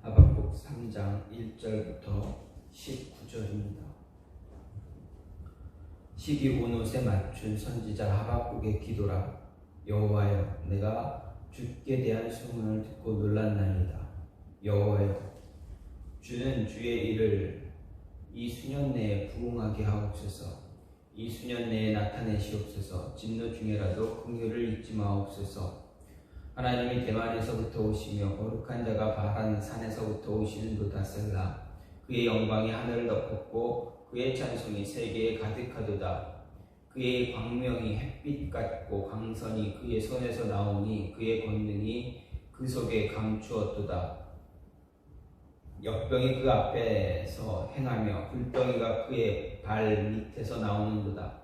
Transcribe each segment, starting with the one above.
하박국 3장 1절부터 19절입니다. 시기 온 옷에 맞춘 선지자 하박국의 기도라. 여호와여, 내가 주께 대한 소문을 듣고 놀랐나이다. 여호와여, 주는 주의 일을 이 수년 내에 부응하게 하옵소서. 이 수년 내에 나타내시옵소서. 진노 중에라도 긍휼을 잊지 마옵소서. 하나님이 대만에서부터 오시며 거룩한 자가 바라는 산에서부터 오시는도다. 셀라. 그의 영광이 하늘을 덮었고 그의 찬송이 세계에 가득하도다. 그의 광명이 햇빛 같고 광선이 그의 손에서 나오니 그의 권능이 그 속에 감추었도다. 역병이 그 앞에서 행하며 불덩이가 그의 발 밑에서 나오는도다.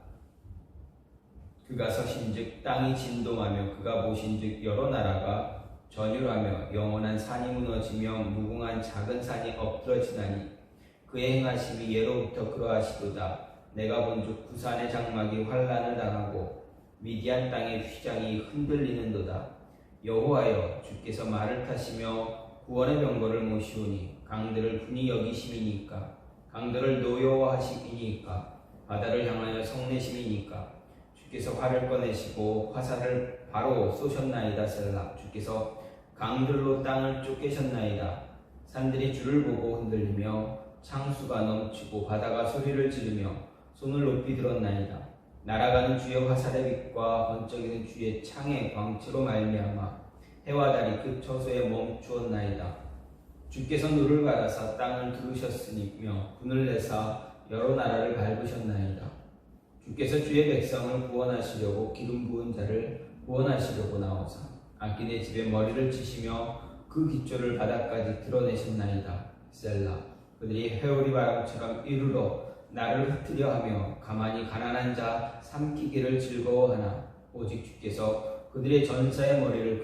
그가 서신즉 땅이 진동하며 그가 보신즉 여러 나라가 전율하며 영원한 산이 무너지며 무궁한 작은 산이 엎드러지나니 그의 행하심이 예로부터 그러하시도다. 내가 본즉 구산의 장막이 환란을 당하고 미디안 땅의 휘장이 흔들리는도다. 여호와여, 주께서 말을 타시며 구원의 병거를 모시오니 강들을 분이 여기심이니까, 강들을 노여워하심이니까, 바다를 향하여 성내심이니까. 주께서 활을 꺼내시고 화살을 바로 쏘셨나이다. 셀라. 주께서 강들로 땅을 쫓기셨나이다. 산들이 주를 보고 흔들리며 창수가 넘치고 바다가 소리를 지르며 손을 높이 들었나이다. 날아가는 주의 화살의 빛과 번쩍이는 주의 창의 광채로 말미암아 해와 달이 그 처소에 멈추었나이다. 주께서 누를 갈아사 땅을 두르셨으며 분을 내사 여러 나라를 밟으셨나이다. 주께서 주의 백성을 구원하시려고 기름 부은 자를 구원하시려고 나오사 악인의 집에 머리를 치시며 그 기초를 바닥까지 드러내셨나이다. 셀라. 그들이 회오리 바람처럼 이르러 나를 흩으려 하며 가만히 가난한 자 삼키기를 즐거워하나 오직 주께서 그들의 전사의 머리를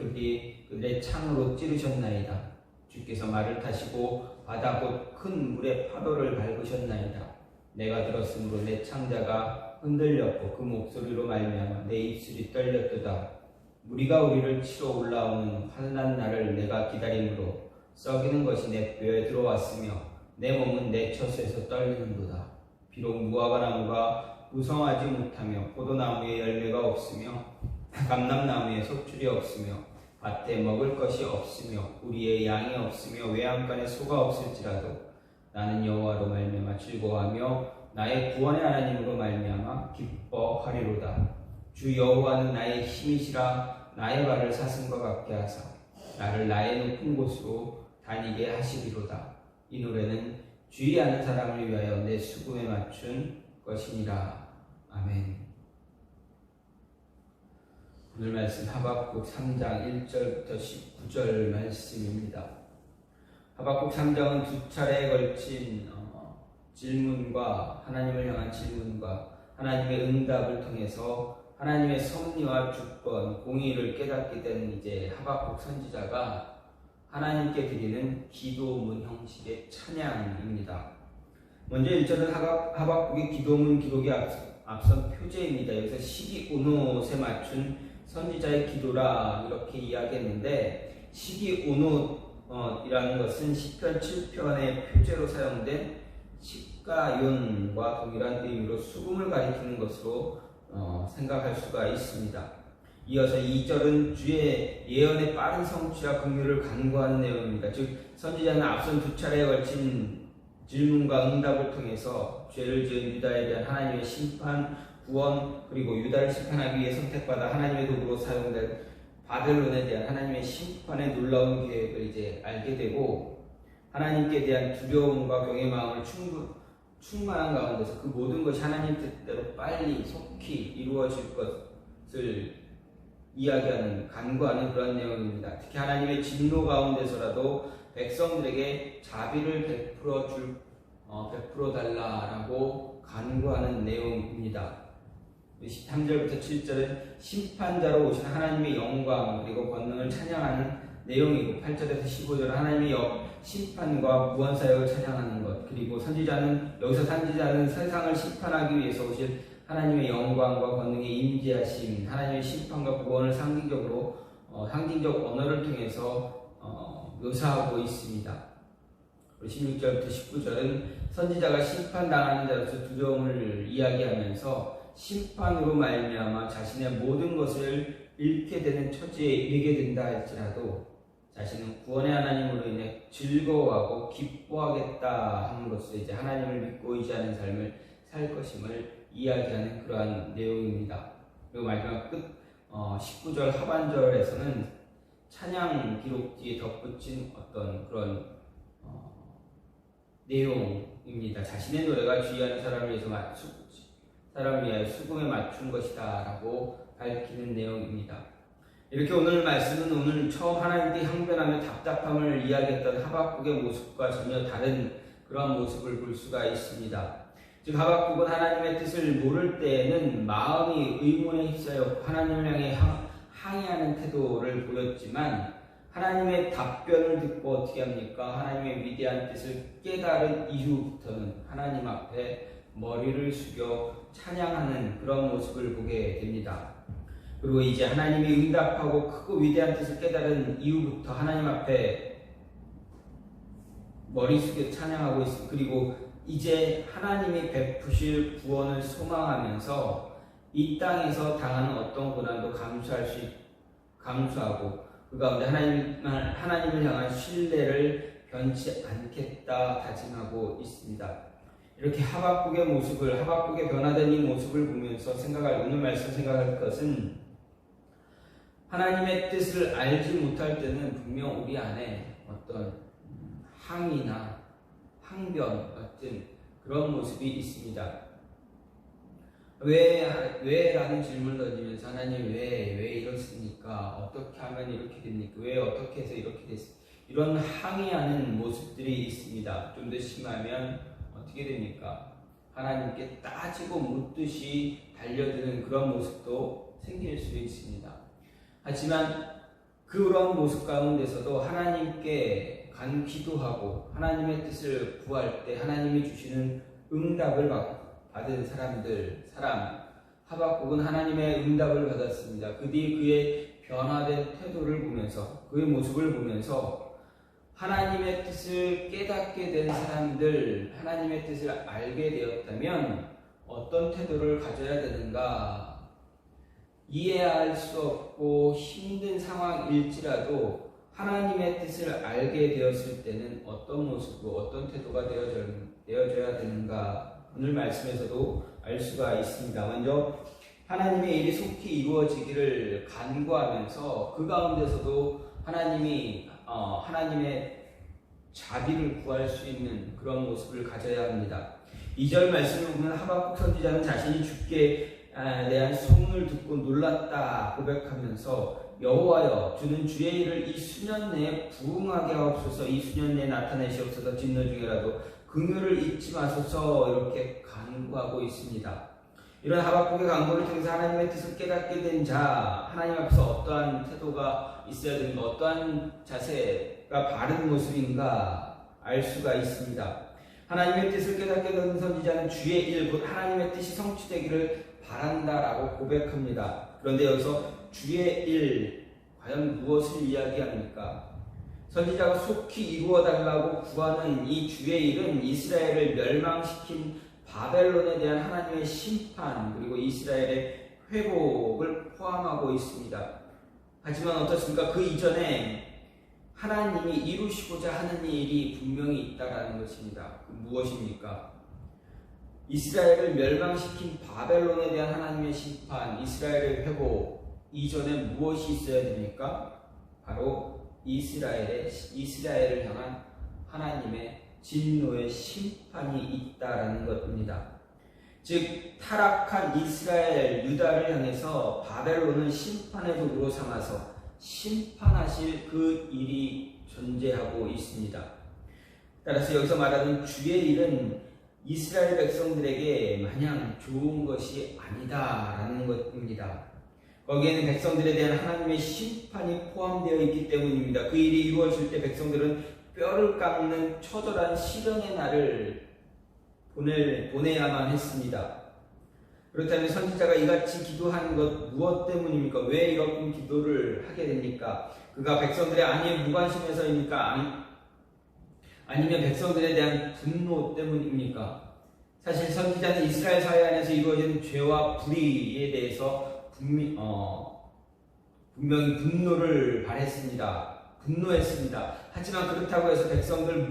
그들의 창으로 찌르셨나이다. 주께서 말을 타시고 바다 곧 큰 물의 파도를 밟으셨나이다. 내가 들었으므로 내 창자가 흔들렸고 그 목소리로 말미암아 내 입술이 떨렸도다. 무리가 우리를 치러 올라오는 환난 날을 내가 기다림으로 썩이는 것이 내 뼈에 들어왔으며 내 몸은 내 처소에서 떨리는도다. 비록 무화과 나무가 무성하지 못하며 포도나무에 열매가 없으며 감람나무에 속줄이 없으며 밭에 먹을 것이 없으며 우리의 양이 없으며 외양간에 소가 없을지라도 나는 여호와로 말미암아 즐거워하며 나의 구원의 하나님으로 말미암아 기뻐하리로다. 주 여호와는 나의 힘이시라. 나의 발을 사슴과 같게 하사 나를 나의 높은 곳으로 다니게 하시리로다. 이 노래는 주의 아는 사람을 위하여 내 수금에 맞춘 것이니라. 아멘. 오늘 말씀 하박국 3장 1절부터 19절 말씀입니다. 하박국 3장은 두 차례에 걸친 질문과 하나님을 향한 질문과 하나님의 응답을 통해서 하나님의 섭리와 주권, 공의를 깨닫게 된 이제 하박국 선지자가 하나님께 드리는 기도문 형식의 찬양입니다. 먼저 1절은 하박국의 기도문 기록에 앞선 표제입니다. 여기서 시기 온 옷에 맞춘 선지자의 기도라 이렇게 이야기했는데, 시기 온 옷이라는 것은 시편 7편의 표제로 사용된 십가윤과 동일한 의미로 수금을 가리키는 것으로 생각할 수가 있습니다. 이어서 2절은 주의 예언의 빠른 성취와 긍휼을 간구하는 내용입니다. 즉 선지자는 앞선 두 차례에 걸친 질문과 응답을 통해서 죄를 지은 유다에 대한 하나님의 심판, 구원, 그리고 유다를 심판하기 위해 선택받아 하나님의 도구로 사용된 바벨론에 대한 하나님의 심판의 놀라운 계획을 이제 알게 되고, 하나님께 대한 두려움과 경외의 마음을 충만한 가운데서 그 모든 것이 하나님 뜻대로 빨리 속히 이루어질 것을 이야기하는, 간구하는 그런 내용입니다. 특히 하나님의 진노 가운데서라도 백성들에게 자비를 베풀어 달라라고 간구하는 내용입니다. 13절부터 7절은 심판자로 오신 하나님의 영광 그리고 권능을 찬양하는 내용이고, 8절에서 15절은 하나님의 심판과 구원사역을 찬양하는 것, 그리고 여기서 선지자는 세상을 심판하기 위해서 오실 하나님의 영광과 권능의 임재하심, 하나님의 심판과 구원을 상징적으로 상징적 언어를 통해서 묘사하고 있습니다. 16절부터 19절은 선지자가 심판당하는 자로서 두려움을 이야기하면서 심판으로 말미암아 자신의 모든 것을 잃게 되는 처지에 이르게 된다 할지라도 자신은 구원의 하나님으로 인해 즐거워하고 기뻐하겠다 함으로써 이제 하나님을 믿고 의지하는 삶을 살 것임을 이야기하는 그러한 내용입니다. 그리고 마지막 끝 19절 하반절에서는 찬양 기록 뒤에 덧붙인 어떤 그런 내용입니다. 자신의 노래가 주의하는 사람을 위하여 수금에 맞춘 것이다 라고 밝히는 내용입니다. 이렇게 오늘 말씀은 오늘 처음 하나님께 항변하며 답답함을 이야기했던 하박국의 모습과 전혀 다른 그런 모습을 볼 수가 있습니다. 즉 하박국은 하나님의 뜻을 모를 때에는 마음이 의문에 휩싸여 하나님을 향해 항의하는 태도를 보였지만 하나님의 답변을 듣고 어떻게 합니까? 하나님의 위대한 뜻을 깨달은 이후부터는 하나님 앞에 머리를 숙여 찬양하는 그런 모습을 보게 됩니다. 그리고 이제 하나님이 응답하고 크고 위대한 뜻을 깨달은 이후부터 하나님 앞에 머리 숙여 찬양하고 있습니다. 그리고 이제 하나님이 베푸실 구원을 소망하면서 이 땅에서 당하는 어떤 고난도 감수하고 그 가운데 하나님을 향한 신뢰를 변치 않겠다 다짐하고 있습니다. 이렇게 하박국의 변화된 이 모습을 보면서 오늘 말씀 생각할 것은 하나님의 뜻을 알지 못할 때는 분명 우리 안에 어떤 항의나 항변 같은 그런 모습이 있습니다. 왜? 라는 질문을 던지면서 하나님 왜 이렇습니까? 어떻게 하면 이렇게 됩니까? 왜 어떻게 해서 이렇게 됐습니까? 이런 항의하는 모습들이 있습니다. 좀 더 심하면 어떻게 됩니까? 하나님께 따지고 묻듯이 달려드는 그런 모습도 생길 수 있습니다. 하지만 그런 모습 가운데서도 하나님께 기도하고 하나님의 뜻을 구할 때 하나님이 주시는 응답을 받은 하박국은 하나님의 응답을 받았습니다. 그 뒤에 그의 변화된 태도를 보면서 그의 모습을 보면서 하나님의 뜻을 깨닫게 된 사람들, 하나님의 뜻을 알게 되었다면 어떤 태도를 가져야 되는가? 이해할 수 없고 힘든 상황일지라도 하나님의 뜻을 알게 되었을 때는 어떤 모습으로 어떤 태도가 되어져야 되는가? 오늘 말씀에서도 알 수가 있습니다. 먼저 하나님의 일이 속히 이루어지기를 간구하면서 그 가운데서도 하나님의 자비를 구할 수 있는 그런 모습을 가져야 합니다. 2절 말씀을 보면 하박국 선지자는 자신이 죽게 대한 소문을 듣고 놀랐다 고백하면서 여호와여 주는 주의 일을 이 수년 내에 부응하게 하옵소서. 이 수년 내에 나타내시옵소서. 진노 중에라도 긍휼을 잊지 마소서. 이렇게 간구하고 있습니다. 이런 하박국의 간구를 통해서 하나님의 뜻을 깨닫게 된 자, 하나님 앞에서 어떠한 태도가 있어야 되는가, 어떠한 자세가 바른 모습인가 알 수가 있습니다. 하나님의 뜻을 깨닫게 된 선지자는 주의 일, 곧 하나님의 뜻이 성취되기를 바란다라고 고백합니다. 그런데 여기서 주의 일, 과연 무엇을 이야기합니까? 선지자가 속히 이루어달라고 구하는 이 주의 일은 이스라엘을 멸망시킨 바벨론에 대한 하나님의 심판 그리고 이스라엘의 회복을 포함하고 있습니다. 하지만 어떻습니까? 그 이전에 하나님이 이루시고자 하는 일이 분명히 있다라는 것입니다. 무엇입니까? 이스라엘을 멸망시킨 바벨론에 대한 하나님의 심판, 이스라엘의 회복 이전에 무엇이 있어야 됩니까? 바로 이스라엘을 향한 하나님의 진노의 심판이 있다라는 것입니다. 즉 타락한 이스라엘 유다를 향해서 바벨론은 심판의 도구로 삼아서 심판하실 그 일이 존재하고 있습니다. 따라서 여기서 말하는 주의 일은 이스라엘 백성들에게 마냥 좋은 것이 아니다라는 것입니다. 거기에는 백성들에 대한 하나님의 심판이 포함되어 있기 때문입니다. 그 일이 이루어질 때 백성들은 뼈를 깎는 처절한 시련의 날을 보내야만 했습니다. 그렇다면 선지자가 이같이 기도하는 것 무엇 때문입니까? 왜 이런 기도를 하게 됩니까? 그가 백성들의 안위에 무관심해서입니까? 아니면 백성들에 대한 분노 때문입니까? 사실 선지자는 이스라엘 사회 안에서 이루어진 죄와 불의에 대해서 분명히 분노를 발했습니다. 분노했습니다. 하지만 그렇다고 해서 백성들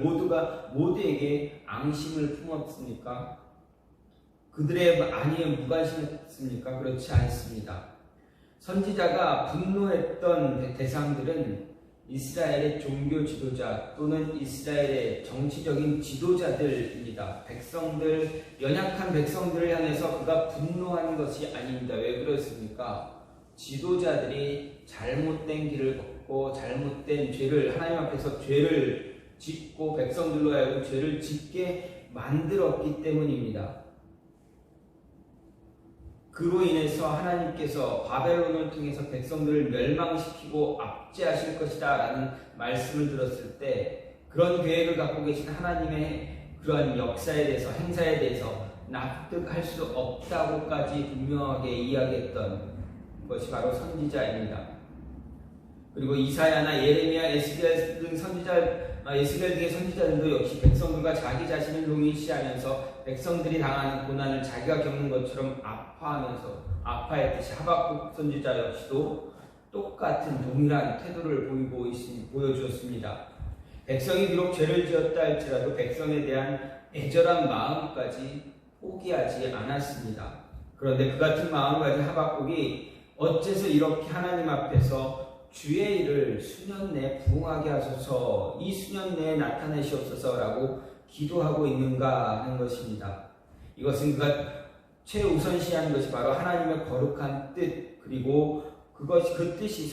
모두에게 앙심을 품었습니까? 그들의 안위에 무관심했습니까? 그렇지 않습니다. 선지자가 분노했던 대상들은 이스라엘의 종교 지도자 또는 이스라엘의 정치적인 지도자들입니다. 연약한 백성들을 향해서 그가 분노한 것이 아닙니다. 왜 그렇습니까? 지도자들이 잘못된 길을 걷고 잘못된 하나님 앞에서 죄를 짓고 백성들로 하여금 죄를 짓게 만들었기 때문입니다. 그로 인해서 하나님께서 바벨론을 통해서 백성들을 멸망시키고 압제하실 것이다 라는 말씀을 들었을 때 그런 계획을 갖고 계신 하나님의 그러한 역사에 대해서 행사에 대해서 납득할 수 없다고까지 분명하게 이야기했던 것이 바로 선지자입니다. 그리고 이사야나 예레미야, 에스겔 등의 선지자들도 역시 백성들과 자기 자신을 동일시하면서 백성들이 당하는 고난을 자기가 겪는 것처럼 아파했듯이 하박국 선지자 역시도 똑같은 동일한 태도를 보여주었습니다. 백성이 비록 죄를 지었다 할지라도 백성에 대한 애절한 마음까지 포기하지 않았습니다. 그런데 그 같은 마음을 가진 하박국이 어째서 이렇게 하나님 앞에서 주의 일을 수년 내에 부응하게 하소서, 이 수년 내에 나타내시옵소서라고 기도하고 있는가 하는 것입니다. 이것은 그가 최우선시하는 것이 바로 하나님의 거룩한 뜻, 그리고 그 뜻의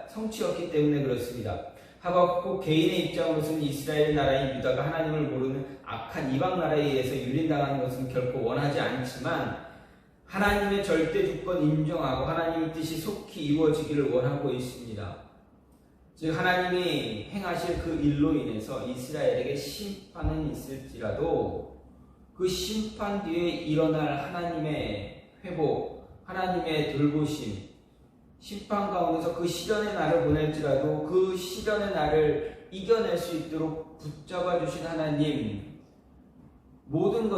성취였기 때문에 그렇습니다. 하박국 개인의 입장으로서는 이스라엘 나라인 유다가 하나님을 모르는 악한 이방 나라에 의해서 유린당하는 것은 결코 원하지 않지만 하나님의 절대 주권 인정하고 하나님의 뜻이 속히 이루어지기를 원하고 있습니다. 즉 하나님이 행하실 그 일로 인해서 이스라엘에게 심판은 있을지라도 그 심판 뒤에 일어날 하나님의 회복, 하나님의 돌보심, 심판 가운데서 그 시련의 날을 보낼지라도 그 시련의 날을 이겨낼 수 있도록 붙잡아 주신 하나님, 모든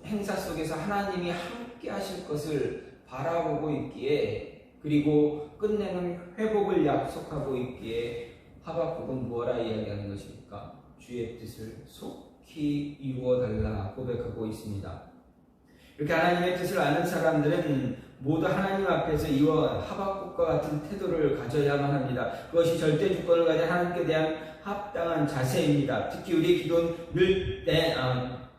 행사 속에서 하나님이 함께 하실 것을 바라보고 있기에, 그리고 끝내는 회복을 약속하고 있기에 하박국은 뭐라 이야기하는 것입니까? 주의 뜻을 속히 이루어달라 고백하고 있습니다. 이렇게 하나님의 뜻을 아는 사람들은 모두 하나님 앞에서 이와 하박국과 같은 태도를 가져야만 합니다. 그것이 절대 주권을 가진 하나님께 대한 합당한 자세입니다. 특히 우리의 기도는 늘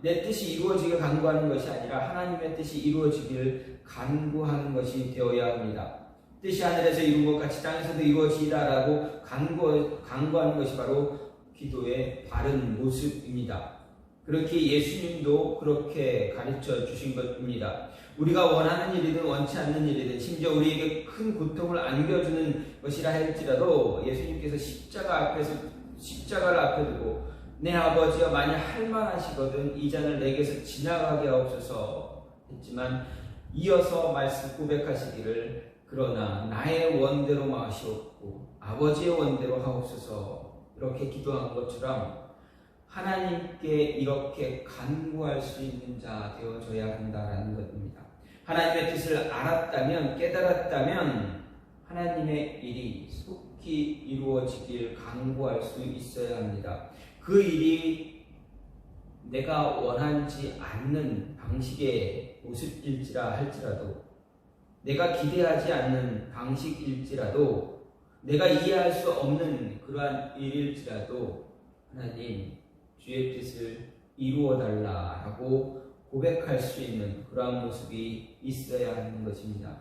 내 뜻이 이루어지길 간구하는 것이 아니라 하나님의 뜻이 이루어지길 간구하는 것이 되어야 합니다. 뜻이 하늘에서 이룬 것 같이 땅에서도 이루어지리라고 간구하는 것이 바로 기도의 바른 모습입니다. 그렇게 예수님도 그렇게 가르쳐 주신 것입니다. 우리가 원하는 일이든 원치 않는 일이든 심지어 우리에게 큰 고통을 안겨주는 것이라 할지라도 예수님께서 십자가를 앞에 두고 내 아버지여 만약 할만하시거든 이 잔을 내게서 지나가게 하옵소서 했지만 이어서 말씀 고백하시기를 그러나 나의 원대로 마시옵고 아버지의 원대로 하옵소서 이렇게 기도한 것처럼 하나님께 이렇게 간구할 수 있는 자 되어져야 한다라는 것입니다. 하나님의 뜻을 알았다면, 깨달았다면 하나님의 일이 속히 이루어지길 간구할 수 있어야 합니다. 그 일이 내가 원하지 않는 방식의 모습일지라 할지라도, 내가 기대하지 않는 방식일지라도, 내가 이해할 수 없는 그러한 일일지라도 하나님 주의 뜻을 이루어달라라고 고백할 수 있는 그러한 모습이 있어야 하는 것입니다.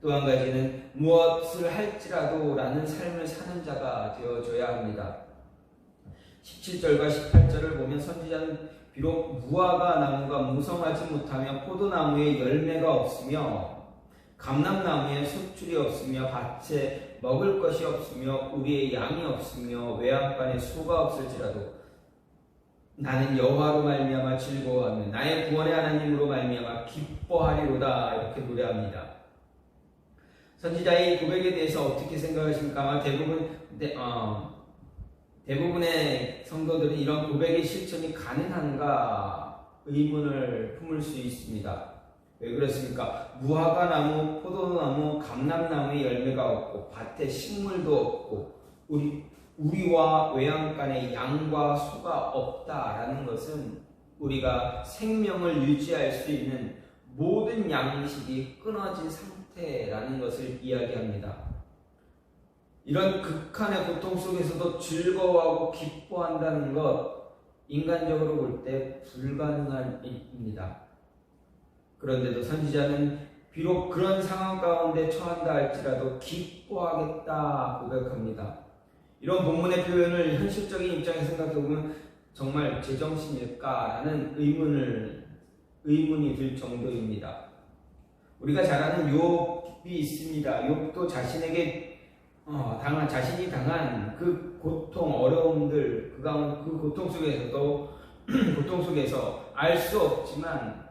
또 한 가지는 무엇을 할지라도 라는 삶을 사는 자가 되어줘야 합니다. 17절과 18절을 보면 선지자는 비록 무화과 나무가 무성하지 못하며 포도나무에 열매가 없으며 감람나무에 소출이 없으며 밭에 먹을 것이 없으며 우리의 양이 없으며 외양간에 소가 없을지라도 나는 여호와로 말미암아 즐거워하며 나의 구원의 하나님으로 말미암아 기뻐하리로다 이렇게 노래합니다. 선지자의 고백에 대해서 어떻게 생각하십니까? 아마 대부분의 성도들은 이런 고백의 실천이 가능한가 의문을 품을 수 있습니다. 왜 그렇습니까? 무화과 나무, 포도나무, 감람나무의 열매가 없고 밭에 식물도 없고 우리와 외양간에 양과 소가 없다라는 것은 우리가 생명을 유지할 수 있는 모든 양식이 끊어진 상태라는 것을 이야기합니다. 이런 극한의 고통 속에서도 즐거워하고 기뻐한다는 것, 인간적으로 볼 때 불가능한 일입니다. 그런데도 선지자는 비록 그런 상황 가운데 처한다 할지라도 기뻐하겠다 고백합니다. 이런 본문의 표현을 현실적인 입장에서 생각해보면 정말 제정신일까라는 의문이 들 정도입니다. 우리가 잘 아는 욥이 있습니다. 욥도 자신에게 자신이 당한 그 고통, 어려움들, 그 고통 속에서 알 수 없지만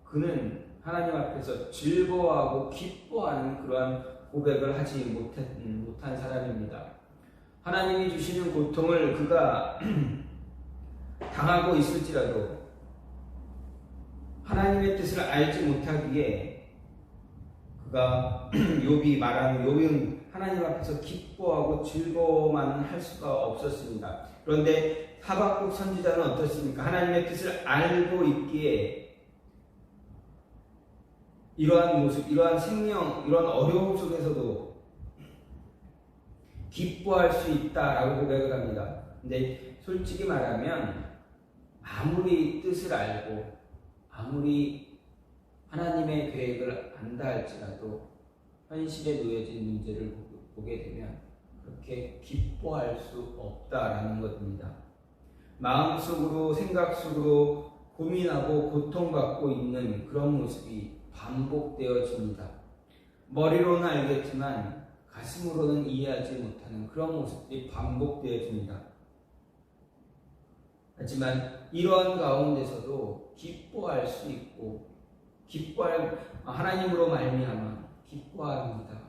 그는 하나님 앞에서 즐거워하고 기뻐하는 그러한 고백을 하지 못한 사람입니다. 하나님이 주시는 고통을 그가 당하고 있을지라도 하나님의 뜻을 알지 못하기에 그가 욥은 하나님 앞에서 기뻐하고 즐거워만 할 수가 없었습니다. 그런데 하박국 선지자는 어떻습니까? 하나님의 뜻을 알고 있기에 이러한 모습, 이러한 생명, 이러한 어려움 속에서도 기뻐할 수 있다라고 고백을 합니다. 근데 솔직히 말하면 아무리 뜻을 알고 아무리 하나님의 계획을 안다 할지라도 현실에 놓여진 문제를 보게 되면 그렇게 기뻐할 수 없다라는 것입니다. 마음속으로 생각 속으로 고민하고 고통받고 있는 그런 모습이 반복되어집니다. 머리로는 알겠지만 가슴으로는 이해하지 못하는 그런 모습들이 반복되어집니다. 하지만 이러한 가운데서도 기뻐할 수 있고 하나님으로 말미암아 기뻐하리로다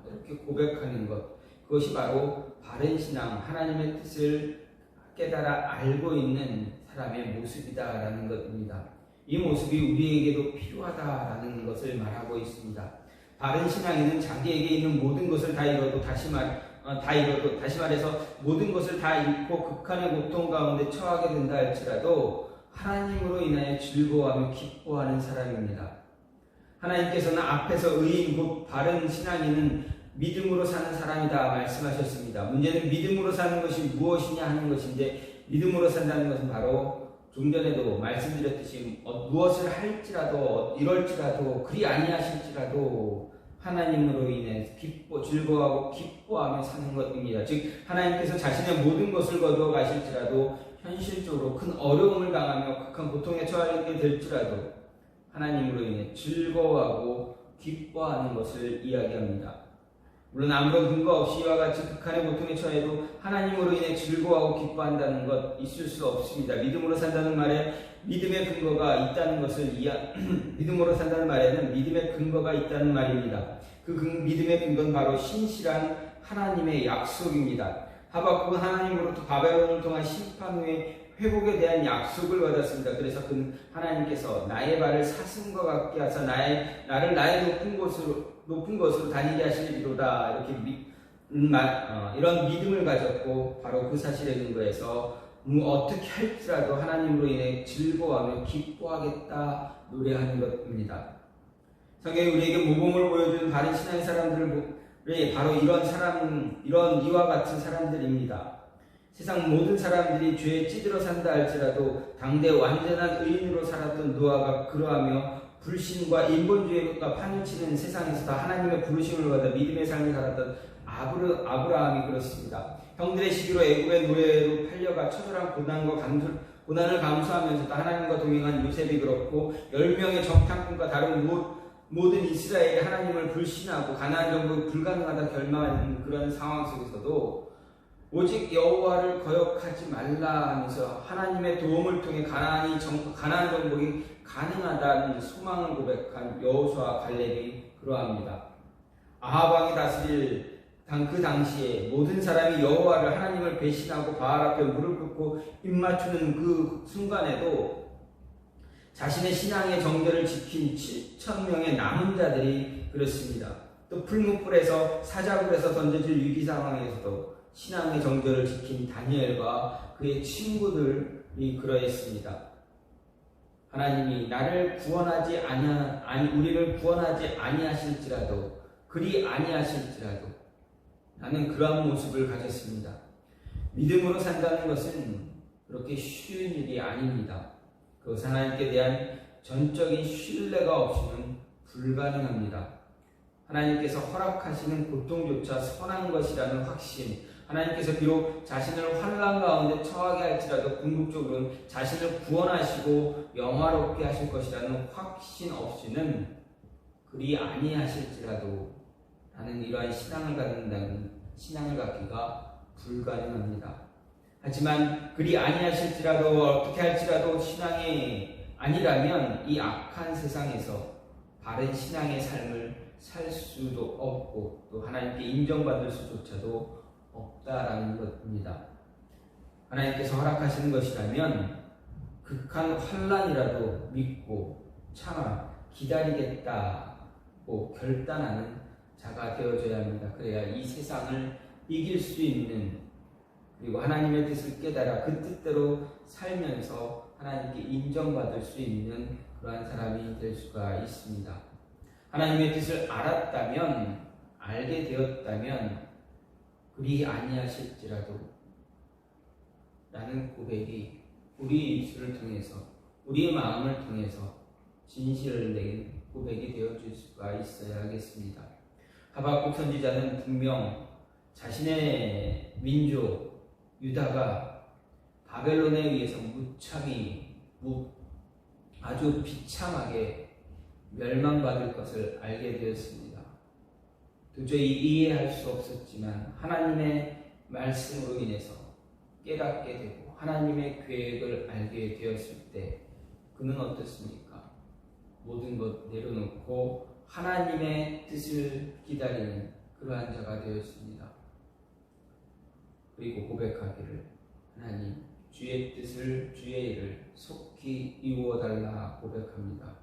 이렇게 고백하는 것, 그것이 바로 바른 신앙, 하나님의 뜻을 깨달아 알고 있는 사람의 모습이다라는 것입니다. 이 모습이 우리에게도 필요하다라는 것을 말하고 있습니다. 바른 신앙인은 자기에게 있는 모든 것을 다 잃어도 다시 말해서 모든 것을 다 잃고 극한의 고통 가운데 처하게 된다 할지라도 하나님으로 인하여 즐거워하며 기뻐하는 사람입니다. 하나님께서는 앞에서 의인 곧 바른 신앙인은 믿음으로 사는 사람이다 말씀하셨습니다. 문제는 믿음으로 사는 것이 무엇이냐 하는 것인데, 믿음으로 산다는 것은 바로 좀 전에도 말씀드렸듯이 무엇을 할지라도 이럴지라도 그리 아니하실지라도 하나님으로 인해 즐거워하고 기뻐하며 사는 것입니다. 즉 하나님께서 자신의 모든 것을 거두어 가실지라도 현실적으로 큰 어려움을 당하며 극한 고통에 처하게 될지라도 하나님으로 인해 즐거워하고 기뻐하는 것을 이야기합니다. 물론 아무런 근거 없이 이와 같이 극한의 고통에 처해도 하나님으로 인해 즐거워하고 기뻐한다는 것 있을 수 없습니다. 믿음으로 산다는 말에 믿음의 근거가 있다는 것을 믿음으로 산다는 말에는 믿음의 근거가 있다는 말입니다. 그 믿음의 근거는 바로 신실한 하나님의 약속입니다. 하박국은 하나님으로부터 바벨론을 통한 심판 후에 회복에 대한 약속을 받았습니다. 그래서 하나님께서 나의 발을 사슴과 같게 하사 나를 나의 높은 곳으로 다니게 하시리로다 이렇게 이런 믿음을 가졌고 바로 그 사실에 근거해서 어떻게 할지라도 하나님으로 인해 즐거워하며 기뻐하겠다 노래하는 것입니다. 성경이 우리에게 모범을 보여주는 바른 신앙의 사람들이 바로 이런 이와 같은 사람들입니다. 세상 모든 사람들이 죄에 찌들어 산다 할지라도 당대 완전한 의인으로 살았던 노아가 그러하며 불신과 인본주의가 파묻히는 세상에서도 하나님의 부르심을 받아 믿음의 삶을 살았던 아브라함이 그렇습니다. 형들의 시기로 애굽의 노예로 팔려가 처절한 고난을 감수하면서도 하나님과 동행한 요셉이 그렇고 10명의 정탐꾼과 다른 모든 이스라엘이 하나님을 불신하고 가나안 정복이 불가능하다 결말하는 그런 상황 속에서도 오직 여호와를 거역하지 말라 하면서 하나님의 도움을 통해 가나안 정복이 가능하다는 소망을 고백한 여호수아 갈렙이 그러합니다. 아합 왕이 다스릴 그 당시에 모든 사람이 여호와를 하나님을 배신하고 바알 앞에 무릎 꿇고 입맞추는 그 순간에도 자신의 신앙의 정절을 지킨 7,000명의 남은 자들이 그렇습니다. 또 풀무불에서 사자굴에서 던져질 위기 상황에서도 신앙의 정절을 지킨 다니엘과 그의 친구들이 그러했습니다. 하나님이 우리를 구원하지 아니하실지라도 그리 아니하실지라도 나는 그러한 모습을 가졌습니다. 믿음으로 산다는 것은 그렇게 쉬운 일이 아닙니다. 그것은 하나님께 대한 전적인 신뢰가 없이는 불가능합니다. 하나님께서 허락하시는 고통조차 선한 것이라는 확신, 하나님께서 비록 자신을 환난 가운데 처하게 할지라도 궁극적으로는 자신을 구원하시고 영화롭게 하실 것이라는 확신 없이는 그리 아니하실지라도 나는 이러한 신앙을 갖기가 불가능합니다. 하지만 그리 아니하실지라도 어떻게 할지라도 신앙이 아니라면 이 악한 세상에서 바른 신앙의 삶을 살 수도 없고 또 하나님께 인정받을 수조차도 없다라는 것입니다. 하나님께서 허락하시는 것이라면 극한 환난이라도 믿고 참아 기다리겠다고 결단하는 자가 되어져야 합니다. 그래야 이 세상을 이길 수 있는, 그리고 하나님의 뜻을 깨달아 그 뜻대로 살면서 하나님께 인정받을 수 있는 그러한 사람이 될 수가 있습니다. 하나님의 뜻을 알게 되었다면 그리 아니하실지라도 라는 고백이 우리의 입술을 통해서, 우리의 마음을 통해서 진실을 내는 고백이 되어줄 수가 있어야 하겠습니다. 하박국 선지자는 분명 자신의 민족 유다가 바벨론에 의해서 아주 비참하게 멸망받을 것을 알게 되었습니다. 도저히 이해할 수 없었지만 하나님의 말씀으로 인해서 깨닫게 되고 하나님의 계획을 알게 되었을 때 그는 어떻습니까? 모든 것 내려놓고 하나님의 뜻을 기다리는 그러한 자가 되었습니다. 그리고 고백하기를 하나님 주의 뜻을 주의 일을 속히 이루어달라 고백합니다.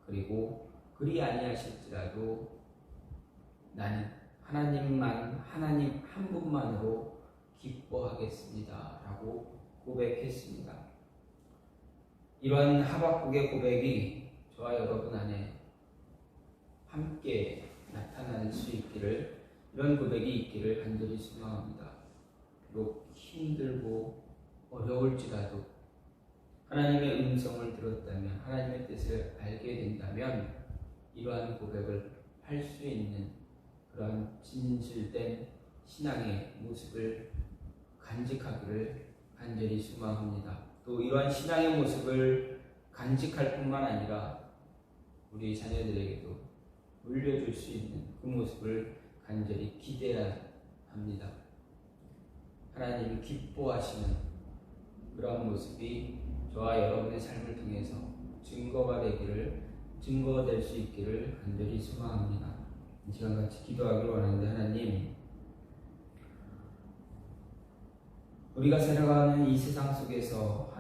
그리고 그리 아니하실지라도 나는 하나님 한 분만으로 기뻐하겠습니다 라고 고백했습니다. 이러한 하박국의 고백이 저와 여러분 안에 함께 나타날 수 있기를, 이런 고백이 있기를 간절히 소망합니다. 비록 힘들고 어려울지라도 하나님의 음성을 들었다면, 하나님의 뜻을 알게 된다면 이러한 고백을 할 수 있는 그런 진실된 신앙의 모습을 간직하기를 간절히 소망합니다. 또 이러한 신앙의 모습을 간직할 뿐만 아니라 우리 자녀들에게도 물려줄 수 있는 그 모습을 간절히 기대해야 합니다. 하나님이 기뻐하시는 그런 모습이 저와 여러분의 삶을 통해서 증거가 될 수 있기를 간절히 소망합니다. 이 시간 같이 기도하기를 원하는데, 하나님, 우리가 살아가는 이 세상 속에서